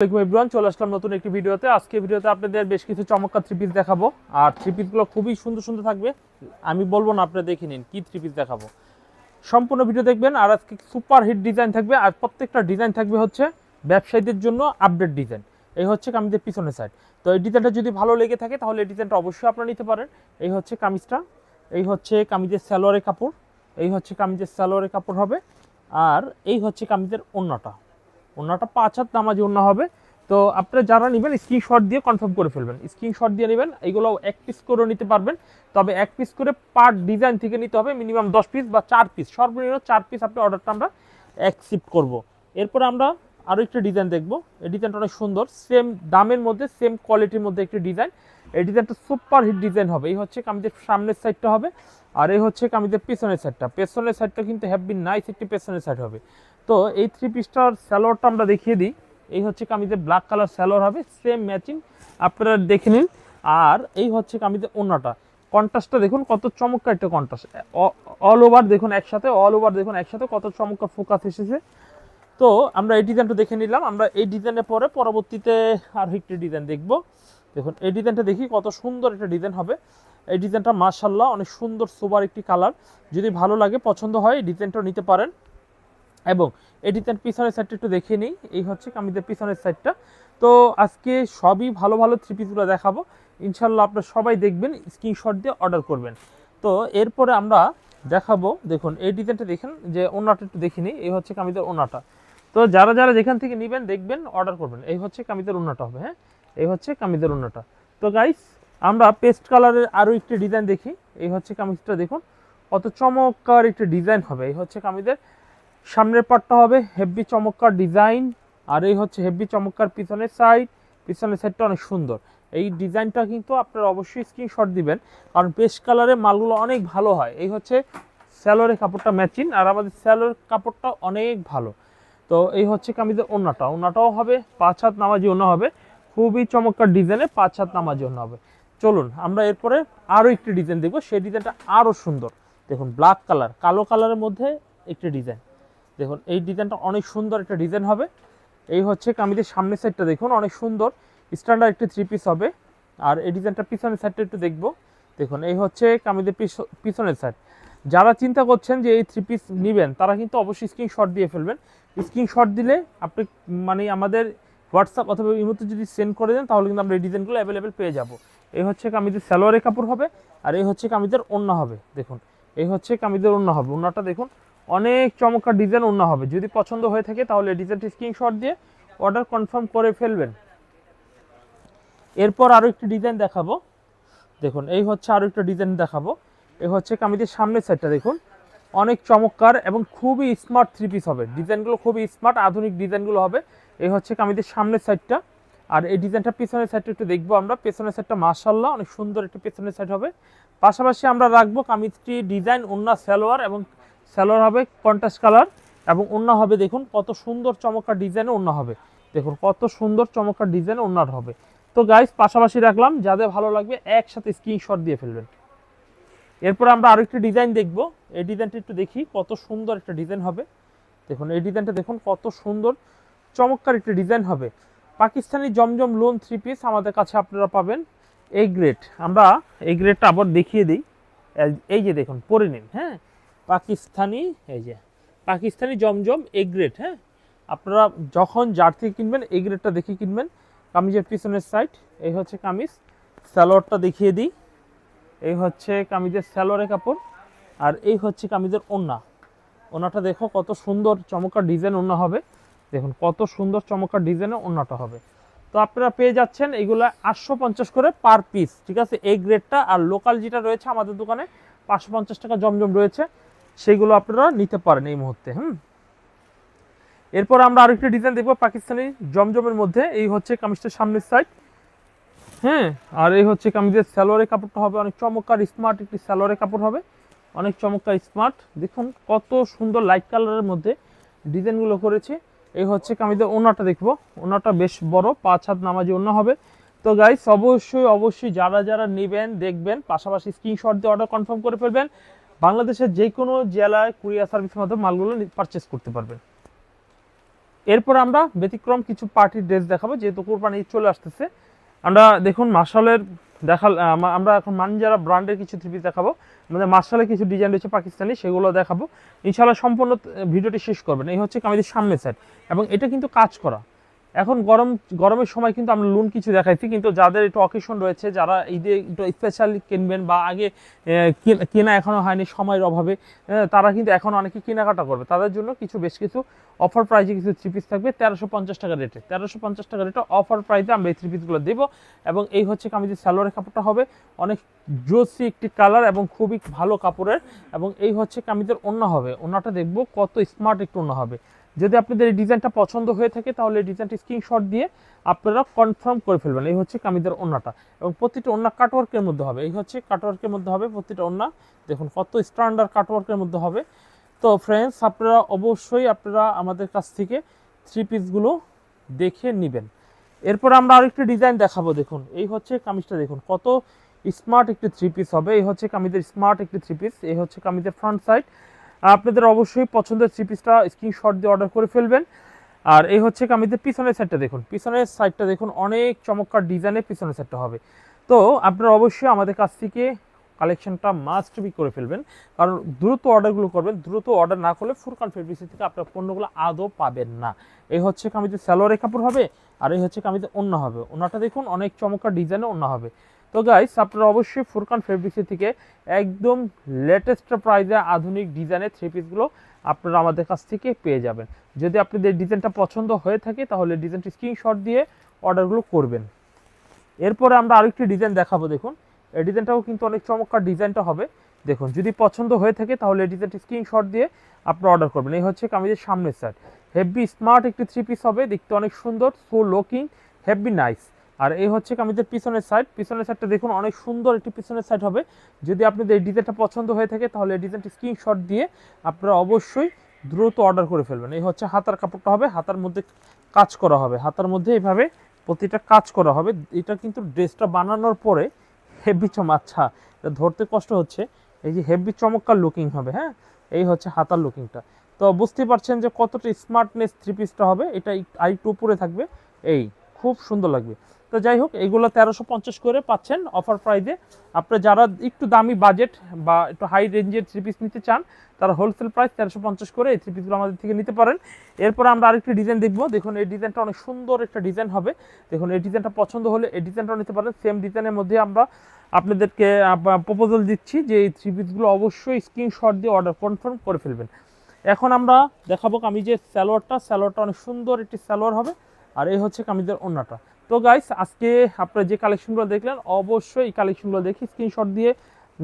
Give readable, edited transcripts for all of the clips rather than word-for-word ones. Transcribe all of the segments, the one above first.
আসসালামু আলাইকুম এভরিওয়ান, চলে আসলাম নতুন একটি ভিডিওতে। আজকে ভিডিওতে আপনাদের বেশ কিছু চমৎকার থ্রি পিস দেখাবো। আর থ্রি পিসগুলো খুবই সুন্দর সুন্দর থাকবে। আমি বলবো না, আপনারা দেখে নিন কি থ্রি পিস দেখাবো। সম্পূর্ণ ভিডিও দেখবেন। আর আজকে সুপার হিট ডিজাইন থাকবে, আর প্রত্যেকটা ডিজাইন থাকবে হচ্ছে ব্যবসায়ীদের জন্য আপডেট ডিজাইন। এই হচ্ছে কামিজের পিছনের সাইড। তো এই ডিজাইনটা যদি ভালো লেগে থাকে তাহলে এই ডিজাইনটা অবশ্যই আপনারা নিতে পারেন। এই হচ্ছে কামিজটা, এই হচ্ছে কামিজের সালোয়ারের কাপড়, এই হচ্ছে কামিজের সালোয়ারের কাপড় হবে। আর এই হচ্ছে কামিজের ওড়নাটা। ওড়নাটা 5 হাত নামাজি ওড়না হবে। তো আপনারা যারা নেবেন স্ক্রিনশট দিয়ে কনফার্ম করে ফেলবেন, স্ক্রিনশট দিয়ে নেবেন। এগুলো এক পিস করেও নিতে পারবেন, তবে এক পিস করে পার ডিজাইন থেকে নিতে হবে মিনিমাম 10 পিস বা 4 পিস, সর্বনিম্ন 4 পিস আপনি অর্ডারটা আমরা অ্যাকসেপ্ট করব। এরপর আমরা আরও একটা ডিজাইন দেখব। এই ডিজাইনটা অনেক সুন্দর, সেম দামের মধ্যে সেম কোয়ালিটির মধ্যে একটি ডিজাইন। এই ডিজাইনটা সুপার হিট ডিজাইন হবে। এই হচ্ছে কামিজের সামনের সাইডটা হবে, আর এই হচ্ছে কামিজের পেছনের সাইডটা। পেছনের সাইডটা কিন্তু হ্যাভি নাইস একটি পেছনের সাইড হবে। তো এই থ্রি পিসটার স্যালোয়ারটা আমরা দেখিয়ে দিই। এই হচ্ছে কামিজের ব্ল্যাক কালার স্যালোয়ার হবে, সেম ম্যাচিং, আপনারা দেখে নিন। আর এই হচ্ছে কামিজের ওড়নাটা। কন্ট্রাস্টটা দেখুন কত চমৎকার একটা কন্ট্রাস্ট, অল ওভার দেখুন একসাথে, অল ওভার দেখুন একসাথে কত চমৎকার ফোকাস এসেছে। তো আমরা এই ডিজাইনটা দেখে নিলাম। আমরা এই ডিজাইনের পরে পরবর্তীতে আর একটি ডিজাইন দেখব। দেখুন এই ডিজাইনটা দেখি, কত সুন্দর একটা ডিজাইন হবে। এই ডিজাইনটা মাশাআল্লাহ অনেক সুন্দর সোবার একটি কালার। যদি ভালো লাগে পছন্দ হয় এই ডিজাইনটাও নিতে পারেন। এবং এই ডিজাইন পিছনের সাইডটা একটু দেখিয়ে নিই। এই হচ্ছে কামিজের পিছনের সাইডটা। তো আজকে সবই ভালো ভালো থ্রি পিসগুলো দেখাবো ইনশাল্লাহ, আপনারা সবাই দেখবেন, স্ক্রিনশট দিয়ে অর্ডার করবেন। তো এরপরে আমরা দেখাবো, দেখুন এই ডিজাইনটা দেখেন, যে ওড়নাটা একটু দেখে নিই। এই হচ্ছে কামিজের ওড়নাটা। তো যারা যারা যেখান থেকে নেবেন দেখবেন, অর্ডার করবেন। এই হচ্ছে কামিজের ওড়নাটা হবে। হ্যাঁ, এই হচ্ছে কামিজের ওড়নাটা। তো গাইস, আমরা পেস্ট কালারের আরও একটি ডিজাইন দেখি। এই হচ্ছে কামিজটা দেখুন কত চমৎকার একটি ডিজাইন হবে। এই হচ্ছে কামিজের সামনের পার্টটা হবে হেভি চমৎকার ডিজাইন, আর এই হচ্ছে হেভি চমৎকার পিছনের সাইড। পিছনের সাইডটা অনেক সুন্দর। এই ডিজাইনটা কিন্তু আপনারা অবশ্যই স্ক্রিনশট দিবেন, কারণ পেস্ট কালারের মালগুলো অনেক ভালো হয়। এই হচ্ছে স্যালোয়ারের কাপড়টা ম্যাচিং, আর আমাদের স্যালোয়ার কাপড়টা অনেক ভালো। তো এই হচ্ছে কামিজের ওড়নাটা। ওড়নাটাও হবে 5 হাত নামাজি ওড়না হবে, খুবই চমৎকার ডিজাইনে 5 হাত নামাজি ওড়না হবে। চলুন আমরা এরপরে আরও একটি ডিজাইন দেখবো, সেই ডিজাইনটা আরও সুন্দর। দেখুন ব্ল্যাক কালার, কালো কালারের মধ্যে একটি ডিজাইন। দেখুন এই ডিজাইনটা অনেক সুন্দর একটা ডিজাইন হবে। এই হচ্ছে কামিজের সামনের সাইডটা দেখুন অনেক সুন্দর, স্ট্যান্ডার্ড একটি থ্রি পিস হবে। আর এই ডিজাইনটা পিছনের সাইডটা একটু দেখব। দেখুন এই হচ্ছে কামিজের পিছনের সাইড। যারা চিন্তা করছেন যে এই থ্রি পিস নেবেন তারা কিন্তু অবশ্যই স্ক্রিনশট দিয়ে ফেলবেন। স্ক্রিনশট দিলে আপনি মানে আমাদের হোয়াটসঅ্যাপ অথবা ইমোতে যদি সেন্ড করে দেন তাহলে কিন্তু আমরা এই ডিজাইনগুলো অ্যাভেলেবেল পেয়ে যাব। এই হচ্ছে কামিজের সালোয়ারের কাপড় হবে, আর এই হচ্ছে কামিজের ওড়না হবে। দেখুন এই হচ্ছে কামিজের ওড়না হবে। ওড়নাটা দেখুন অনেক চমৎকার ডিজাইন ওড়না হবে। যদি পছন্দ হয়ে থাকে তাহলে ডিজাইনটি স্ক্রিনশট দিয়ে অর্ডার কনফার্ম করে ফেলবেন। এরপর আরও একটি ডিজাইন দেখাবো। দেখুন এই হচ্ছে আরও একটা ডিজাইন দেখাবো। এই হচ্ছে কামিজের সামনের সাইডটা দেখুন অনেক চমৎকার এবং খুবই স্মার্ট থ্রি পিস হবে। ডিজাইনগুলো খুবই স্মার্ট, আধুনিক ডিজাইনগুলো হবে। এই হচ্ছে কামিজের সামনের সাইডটা। আর এই ডিজাইনটা পিছনের সাইডটা একটু দেখবো আমরা। পেছনের সাইডটা মাশাআল্লাহ অনেক সুন্দর একটি পেছনের সাইড হবে। পাশাপাশি আমরা রাখবো কামিজটি ডিজাইন, ওড়না, সালোয়ার, এবং সালোয়ার হবে কন্ট্রাস্ট কালার, এবং ওড়না হবে দেখুন কত সুন্দর চমৎকার ডিজাইনে ওড়না হবে। দেখুন কত সুন্দর চমৎকার ডিজাইনে ওড়নার হবে। তো গাইস পাশাপাশি রাখলাম, যাদের ভালো লাগবে একসাথে স্ক্রিনশট দিয়ে ফেলবেন। এরপর আমরা আরেকটি ডিজাইন দেখব। এই ডিজাইনটা একটু দেখি, কত সুন্দর একটা ডিজাইন হবে। দেখুন এই ডিজাইনটা দেখুন কত সুন্দর চমৎকার একটা ডিজাইন হবে। পাকিস্তানি জমজম লোন থ্রি পিস আমাদের কাছে আপনারা পাবেন এই গ্রেড। আমরা এই গ্রেডটা আবার দেখিয়ে দিই। এই যে দেখুন পরে নিন। হ্যাঁ, পাকিস্তানি, এই যে পাকিস্তানি জমজম এ গ্রেড। হ্যাঁ, আপনারা যখন যার থেকে কিনবেন এই গ্রেডটা দেখে কিনবেন। কামিজের পিছনের সাইড, এই হচ্ছে কামিজ। সালোয়ারটা দেখিয়ে দিই। এই হচ্ছে কামিজের সালোয়ারের কাপড়, আর এই হচ্ছে কামিজের ওড়না। ওড়নাটা দেখো কত সুন্দর চমৎকার ডিজাইন ওড়না হবে। দেখুন কত সুন্দর চমৎকার ডিজাইনের ওড়নাটা হবে। তো আপনারা পেয়ে যাচ্ছেন এগুলো 850 করে পার পিস, ঠিক আছে, এই গ্রেডটা। আর লোকাল যেটা রয়েছে আমাদের দোকানে 550 টাকা জমজম রয়েছে, সেইগুলো আপনারা নিতে পারেন এই মুহূর্তে। এরপর আমরা আরেকটা ডিজাইন দেখবো পাকিস্তানি জমজমের মধ্যে। এই হচ্ছে কামিজটার সামনের সাইড। হ্যাঁ, আর এই হচ্ছে কামিজের সালোয়ারের কাপড়টা হবে অনেক চমৎকার স্মার্ট একটি সালোয়ারের কাপড় হবে, অনেক চমৎকার স্মার্ট। দেখুন কত সুন্দর লাইট কালারের মধ্যে ডিজাইনগুলো করেছে। এই হচ্ছে কামিজের ওড়নাটা দেখবো। ওড়নাটা বেশ বড়, 5 হাত নামাজি ওড়না হবে। তো গাইস অবশ্যই যারা যারা নেবেন দেখবেন, পাশাপাশি স্ক্রিনশট দিয়ে অর্ডার কনফার্ম করে ফেলবেন। বাংলাদেশের যে কোনো জেলায় কুরিয়ার সার্ভিসের মাধ্যমে মালগুলো পারচেস করতে পারবেন। এরপর আমরা ব্যতিক্রম কিছু পার্টির ড্রেস দেখাবো, যেহেতু কোরবানি ঈদ চলে আসতেছে। আমরা দেখুন মার্শালের আমরা এখন মানজারা ব্র্যান্ডের কিছু থ্রি পিস দেখাবো। আমাদের মার্শালের কিছু ডিজাইন রয়েছে পাকিস্তানি, সেগুলো দেখাবো ইনশাআল্লাহ। সম্পূর্ণ ভিডিওটি শেষ করবেন। এই হচ্ছে কামিজের সামনের সাইড, এবং এটা কিন্তু কাজ করা। এখন গরমের সময় কিন্তু আমরা লুন কিছু দেখাইছি, কিন্তু যাদের একটু অকেশন রয়েছে, যারা ঈদে একটু স্পেশালি কিনবেন বা আগে কেনা এখনো হয়নি সময়ের অভাবে, তারা কিন্তু এখন অনেকে কেনাকাটা করবে, তাদের জন্য বেশ কিছু অফার প্রাইজে কিছু থ্রি পিস থাকবে 1350 টাকা রেটে। 1350 টাকা রেটে অফার প্রাইজে আমরা এই থ্রি পিসগুলো দেবো। এবং এই হচ্ছে কামিজের সালোয়ারের কাপড়টা হবে অনেক জোসি একটি কালার এবং খুবই ভালো কাপড়ের। এবং এই হচ্ছে কামিজের ওড়না হবে, ওড়নাটা দেখবো কত স্মার্ট একটু ওড়না হবে। যদি আপনাদের এই ডিজাইনটা পছন্দ হয়ে থাকে তাহলে এই ডিজাইনটি স্ক্রিনশট দিয়ে আপনারা কনফার্ম করে ফেলবেন। এই হচ্ছে কামিজের ওড়নাটা, এবং প্রতিটা ওড়না কাটওয়ার্কের মধ্যে হবে। এই হচ্ছে কাটওয়ার্কের মধ্যে হবে প্রতিটা ওড়না, দেখুন কত স্ট্যান্ডার্ড কাটওয়ার্কের মধ্যে হবে। তো ফ্রেন্ডস, আপনারা অবশ্যই আমাদের কাছ থেকে থ্রি পিসগুলো দেখে নেবেন। এরপর আমরা আরেকটি ডিজাইন দেখাবো। দেখুন এই হচ্ছে কামিজটা, দেখুন কত স্মার্ট একটি থ্রি পিস হবে। এই হচ্ছে কামিজের স্মার্ট একটি থ্রি পিস। এই হচ্ছে কামিজের ফ্রন্ট সাইড। আপনাদের অবশ্যই পছন্দের থ্রি পিসটা স্ক্রিনশট দিয়ে অর্ডার করে ফেলবেন। আর এই হচ্ছে কামিজের পিছনের সাইডটা, দেখুন পিছনের সাইডটা দেখুন অনেক চমৎকার ডিজাইনের পিছনের সাইডটা হবে। তো আপনারা অবশ্যই আমাদের কাছ থেকে কালেকশনটা মাস্ট বি করে ফেলবেন, কারণ দ্রুত অর্ডারগুলো করবেন। দ্রুত অর্ডার না করলে ফুরকান ফেব্রিক্স থেকে আপনার পণ্যগুলো আদৌ পাবেন না। এই হচ্ছে কামিজের সালোয়ারের কাপড় হবে, আর এই হচ্ছে কামিজের ওড়না হবে। ওড়নাটা দেখুন অনেক চমৎকার ডিজাইনের ওড়না হবে। তো গাইস, আপনারা অবশ্যই ফুরকান ফেব্রিক্স থেকে একদম লেটেস্ট প্রাইসে আধুনিক ডিজাইনের থ্রি পিসগুলো আপনারা আমাদের কাছ থেকে পেয়ে যাবেন। যদি আপনাদের ডিজাইনটা পছন্দ হয়ে থাকে তাহলে ডিজাইনটি স্ক্রিনশট দিয়ে অর্ডারগুলো করবেন। এরপরে আমরা আরেকটি ডিজাইন দেখাবো। দেখুন এই ডিজাইনটাও কিন্তু অনেক চমৎকার ডিজাইনটা হবে। দেখুন যদি পছন্দ হয়ে থাকে তাহলে এই ডিজাইনটি স্ক্রিনশট দিয়ে আপনারা অর্ডার করবেন। এই হচ্ছে কামিজের সামনের সাইড, হেভি স্মার্ট একটি থ্রি পিস হবে, দেখতে অনেক সুন্দর, সো লুকিং হেভি নাইস। আর এই হচ্ছে কামিজের পিছনের সাইড। পিছনের সাইডটা দেখুন অনেক সুন্দর একটি পিছনের সাইড হবে। যদি আপনাদের এই ডিজাইনটা পছন্দ হয়ে থাকে তাহলে এই ডিজাইনটি স্ক্রিনশট দিয়ে আপনারা অবশ্যই দ্রুত অর্ডার করে ফেলবেন। এই হচ্ছে হাতার কাপড়টা হবে, হাতার মধ্যে কাজ করা হবে, হাতার মধ্যে এইভাবে প্রতিটা কাজ করা হবে। এটা কিন্তু ড্রেসটা বানানোর পরে হেভি আচ্ছা এটা ধরতে কষ্ট হচ্ছে, এই যে হেভি চমৎকার লুকিং হবে। হ্যাঁ, এই হচ্ছে হাতার লুকিংটা। তো বুঝতে পারছেন যে কতটা স্মার্টনেস থ্রি পিসটা হবে। এটা আরেকটু উপরে থাকবে, এই খুব সুন্দর লাগবে। তো যাই হোক, এইগুলো 1350 করে পাচ্ছেন অফার প্রাইজে। আপনারা যারা একটু দামি বাজেট বা একটু হাই রেঞ্জের থ্রি পিস নিতে চান তারা হোলসেল প্রাইস 1350 করে এই থ্রি পিসগুলো আমাদের থেকে নিতে পারেন। এরপর আমরা আরেকটি ডিজাইন দেখবো। দেখুন এই ডিজাইনটা অনেক সুন্দর একটা ডিজাইন হবে। দেখুন এই ডিজাইনটা পছন্দ হলে এই ডিজাইনটাও নিতে পারেন। সেম ডিজাইনের মধ্যে আমরা আপনাদেরকে প্রপোজাল দিচ্ছি যে এই থ্রি পিসগুলো অবশ্যই স্ক্রিনশট দিয়ে অর্ডার কনফার্ম করে ফেলবেন। এখন আমরা দেখাবো কামিজের সালোয়ারটা অনেক সুন্দর একটি সালোয়ার হবে। আর এই হচ্ছে কামিজের ওড়নাটা। তো গাইস, আজকে আপনারা যে কালেকশনগুলো দেখলেন অবশ্যই এই কালেকশনগুলো দেখে স্ক্রিনশট দিয়ে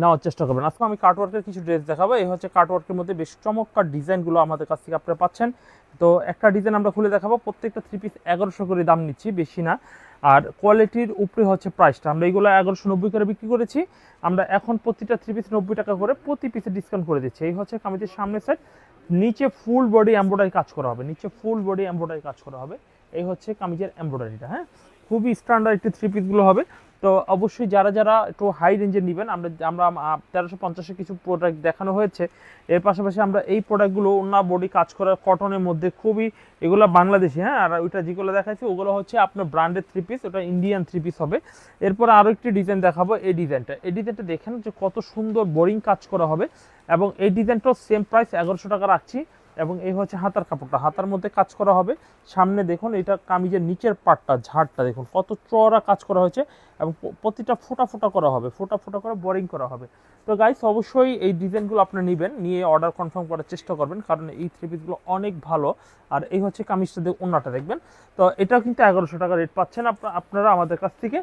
নেওয়ার চেষ্টা করবেন। আজকে আমি কাটওয়ার্কের কিছু ড্রেস দেখাবো। এই হচ্ছে কাটওয়ার্কের মধ্যে বেশ চমৎকার ডিজাইনগুলো আমাদের কাছ থেকে আপনারা পাচ্ছেন। তো একটা ডিজাইন আমরা খুলে দেখাবো। প্রত্যেকটা থ্রি পিস 1100 করে দাম নিচ্ছি, বেশি না। আর কোয়ালিটির উপরে হচ্ছে প্রাইসটা। আমরা এইগুলো 1190 করে বিক্রি করেছি। আমরা এখন প্রতিটা থ্রি পিস 90 টাকা করে প্রতি পিসে ডিসকাউন্ট করে দিচ্ছি। এই হচ্ছে কামিজের সামনের সাইড, নিচে ফুল বডি এমব্রয়ডারি কাজ করা হবে, নিচে ফুল বডি এমব্রয়ডারি কাজ করা হবে। এই হচ্ছে কামিজের এমব্রয়ডারিটা। হ্যাঁ, খুবই স্ট্যান্ডার্ড একটি থ্রি পিসগুলো হবে। তো অবশ্যই যারা একটু হাই রেঞ্জের নেবেন, আমরা 1350-এর কিছু প্রোডাক্ট দেখানো হয়েছে। এর পাশাপাশি আমরা এই প্রোডাক্টগুলো অন্য বডি কাজ করা কটনের মধ্যে খুবই, এগুলো বাংলাদেশি। হ্যাঁ, আর ওইটা যেগুলো দেখাচ্ছি ওগুলো হচ্ছে আপনার ব্র্যান্ডেড থ্রি পিস, ওটা ইন্ডিয়ান থ্রি পিস হবে। এরপর আরও একটি ডিজাইন দেখাবো। এই ডিজাইনটা দেখেন যে কত সুন্দর বোরিং কাজ করা হবে। এবং এই ডিজাইনটাও সেম প্রাইস 1100 টাকা রাখছি। এবং এই হচ্ছে হাতার কাপড়টা, হাতার মধ্যে কাজ করা হবে। সামনে দেখুন এটা কামিজের নিচের পার্টটা, ঝাড়টা দেখুন কত চওড়া কাজ করা হয়েছে, এবং প্রতিটা ফোটা ফোটা করা হবে, ফোটা ফোটা করে বোরিং করা হবে। তো গাইস, অবশ্যই এই ডিজাইনগুলো আপনারা নেবেন, নিয়ে অর্ডার কনফার্ম করার চেষ্টা করবেন, কারণ এই থ্রি পিসগুলো অনেক ভালো। আর এই হচ্ছে কামিজটা, ওড়নাটা দেখবেন। তো এটাও কিন্তু 1100 টাকা রেট পাচ্ছেন আপনারা আমাদের কাছ থেকে।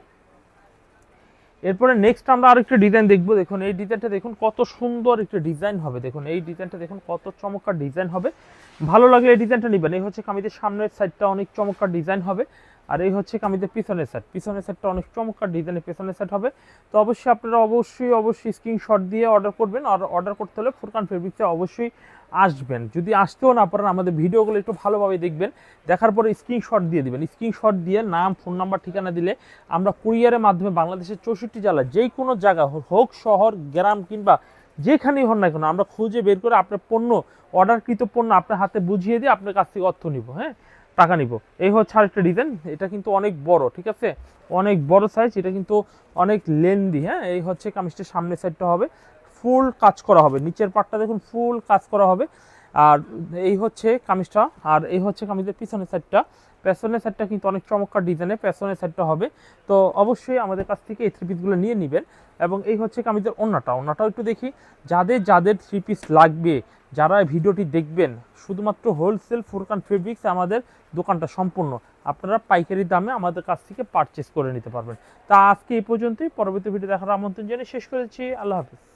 এরপরে নেক্সট আমরা আরেকটা ডিজাইন দেখবো। দেখুন এই ডিজাইনটা দেখুন কত সুন্দর একটা ডিজাইন হবে। দেখুন এই ডিজাইনটা দেখুন কত চমৎকার ডিজাইন হবে। ভালো লাগলে এই ডিজাইনটা নেবেন। এই হচ্ছে কামিজের সামনের সাইডটা অনেক চমৎকার ডিজাইন হবে। আর এই হচ্ছে কামিজের পিছনের সাইডটা অনেক চমৎকার ডিজাইনের পিছনের সাইড হবে। তো অবশ্যই আপনারা অবশ্যই স্ক্রিনশট দিয়ে অর্ডার করবেন। আর অর্ডার করতে হলে ফুরকান ফেব্রিক্সে অবশ্যই আসবেন। যদি আসতেও না পারেন আমাদের ভিডিওগুলো একটু ভালোভাবে দেখবেন, দেখার পরে স্ক্রিনশট দিয়ে দিবেন। স্ক্রিনশট দিয়ে নাম, ফোন নাম্বার, ঠিকানা দিলে আমরা কুরিয়ারের মাধ্যমে বাংলাদেশের 64 জেলা যে কোনো জায়গা হোক, শহর, গ্রাম কিংবা যেখানেই হন না কেন, আমরা খুঁজে বের করে আপনার পণ্য, অর্ডারকৃত পণ্য আপনার হাতে বুঝিয়ে দিয়ে আপনার কাছ থেকে অর্থ নিব। হ্যাঁ, টাকা নিব। এই হচ্ছে আরেকটা ডিজাইন, এটা কিন্তু অনেক বড়, ঠিক আছে, অনেক বড় সাইজ, এটা কিন্তু অনেক লেন্দি। হ্যাঁ, এই হচ্ছে কামিজটার সামনের সাইডটা হবে ফুল কাজ করা হবে, নিচের পাটটা দেখুন ফুল কাজ করা হবে। আর এই হচ্ছে কামিজটা, আর এই হচ্ছে কামিজের পিছনের সাইডটা। পেছনের সাইডটা কিন্তু অনেক চমৎকার ডিজাইনের পেছনের সাইডটা হবে। তো অবশ্যই আমাদের কাছ থেকে এই থ্রি পিসগুলো নিয়ে নেবেন। এবং এই হচ্ছে কামিজের ওড়নাটাও একটু দেখি। যাদের থ্রি পিস লাগবে, যারা ভিডিওটি দেখবেন, শুধুমাত্র হোলসেল ফুরকান ফেব্রিক্স আমাদের দোকানটা সম্পূর্ণ, আপনারা পাইকারি দামে আমাদের কাছ থেকে পারচেস করে নিতে পারবেন। তা আজকে এই পর্যন্তই, পরবর্তী ভিডিও দেখার আমন্ত্রণ জানিয়ে শেষ করেছি। আল্লাহ হাফিজ।